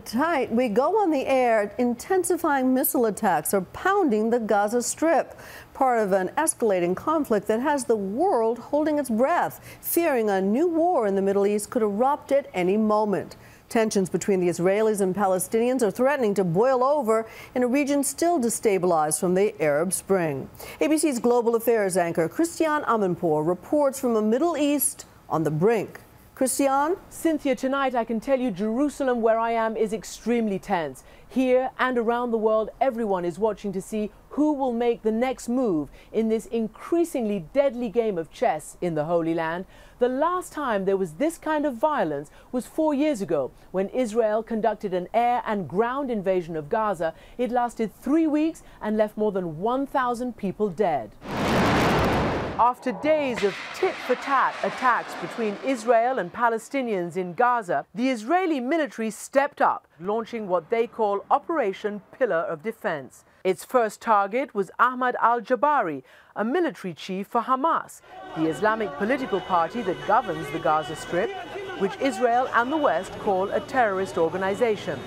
Tonight, we go on the air. Intensifying missile attacks are pounding the Gaza Strip, part of an escalating conflict that has the world holding its breath, fearing a new war in the Middle East could erupt at any moment. Tensions between the Israelis and Palestinians are threatening to boil over in a region still destabilized from the Arab Spring. ABC's global affairs anchor Christiane Amanpour reports from a Middle East on the brink. Christiane? Cynthia, tonight I can tell you Jerusalem, where I am, is extremely tense. Here and around the world, everyone is watching to see who will make the next move in this increasingly deadly game of chess in the Holy Land. The last time there was this kind of violence was 4 years ago, when Israel conducted an air and ground invasion of Gaza. It lasted 3 weeks and left more than 1,000 people dead. After days of tit-for-tat attacks between Israel and Palestinians in Gaza, the Israeli military stepped up, launching what they call Operation Pillar of Defense. Its first target was Ahmad al-Jabari, a military chief for Hamas, the Islamic political party that governs the Gaza Strip, which Israel and the West call a terrorist organization.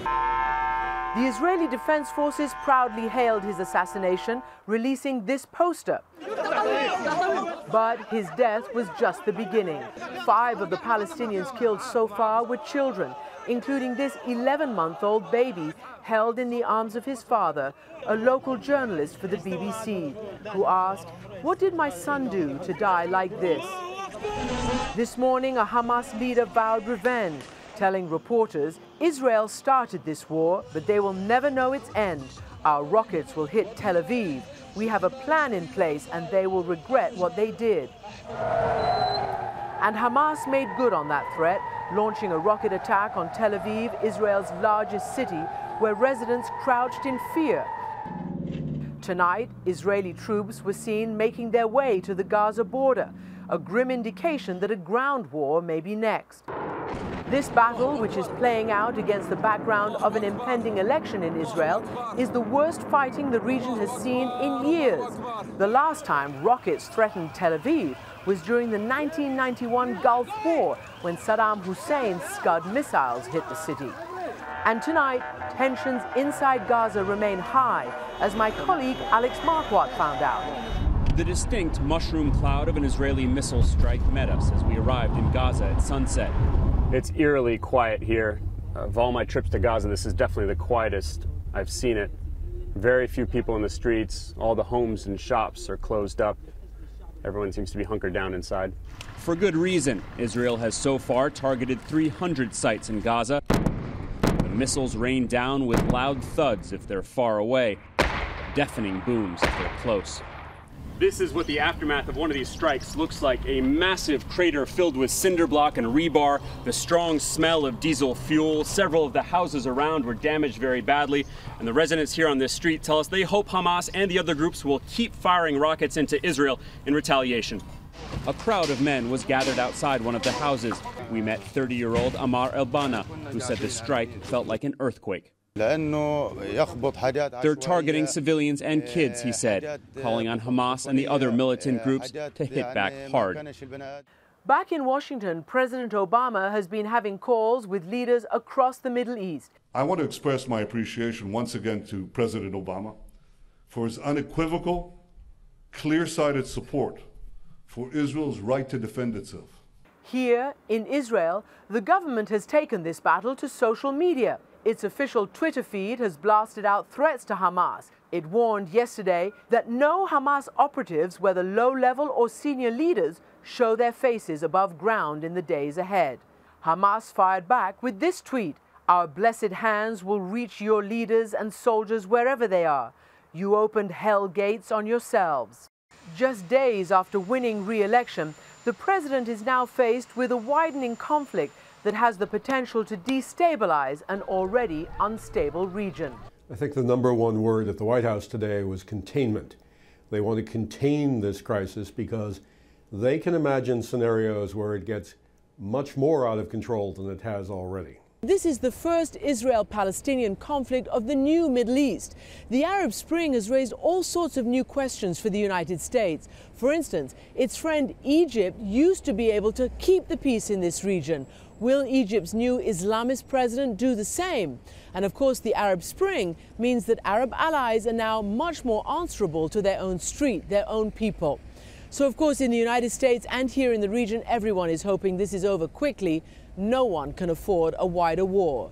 The Israeli Defense Forces proudly hailed his assassination, releasing this poster. But his death was just the beginning. 5 of the Palestinians killed so far were children, including this 11-month-old baby held in the arms of his father, a local journalist for the BBC, who asked, "What did my son do to die like this?" This morning, a Hamas leader vowed revenge, telling reporters, "Israel started this war, but they will never know its end. Our rockets will hit Tel Aviv. We have a plan in place and they will regret what they did." And Hamas made good on that threat, launching a rocket attack on Tel Aviv, Israel's largest city, where residents crouched in fear. Tonight, Israeli troops were seen making their way to the Gaza border, a grim indication that a ground war may be next. This battle, which is playing out against the background of an impending election in Israel, is the worst fighting the region has seen in years. The last time rockets threatened Tel Aviv was during the 1991 Gulf War, when Saddam Hussein's Scud missiles hit the city. And tonight, tensions inside Gaza remain high, as my colleague Alex Marquardt found out. The distinct mushroom cloud of an Israeli missile strike met us as we arrived in Gaza at sunset. It's eerily quiet here. Of all my trips to Gaza, this is definitely the quietest I've seen it. Very few people in the streets. All the homes and shops are closed up. Everyone seems to be hunkered down inside. For good reason. Israel has so far targeted 300 sites in Gaza. The missiles rain down with loud thuds if they're far away, deafening booms if they're close. This is what the aftermath of one of these strikes looks like. A massive crater filled with cinder block and rebar, the strong smell of diesel fuel. Several of the houses around were damaged very badly, and the residents here on this street tell us they hope Hamas and the other groups will keep firing rockets into Israel in retaliation. A crowd of men was gathered outside one of the houses. We met 30-year-old Amar El-Bana, who said the strike felt like an earthquake. They're targeting civilians and kids, he said, calling on Hamas and the other militant groups to hit back hard. Back in Washington, President Obama has been having calls with leaders across the Middle East. I want to express my appreciation once again to President Obama for his unequivocal, clear-sighted support for Israel's right to defend itself. Here in Israel, the government has taken this battle to social media. Its official Twitter feed has blasted out threats to Hamas. It warned yesterday that no Hamas operatives, whether low-level or senior leaders, show their faces above ground in the days ahead. Hamas fired back with this tweet: "Our blessed hands will reach your leaders and soldiers wherever they are. You opened hell gates on yourselves." Just days after winning re-election, the president is now faced with a widening conflict that has the potential to destabilize an already unstable region. I think the #1 word at the White House today was containment. They want to contain this crisis because they can imagine scenarios where it gets much more out of control than it has already. This is the first Israel-Palestinian conflict of the new Middle East. The Arab Spring has raised all sorts of new questions for the United States. For instance, its friend Egypt used to be able to keep the peace in this region. Will Egypt's new Islamist president do the same? And of course, the Arab Spring means that Arab allies are now much more answerable to their own street, their own people. So of course, in the United States and here in the region, everyone is hoping this is over quickly. No one can afford a wider war.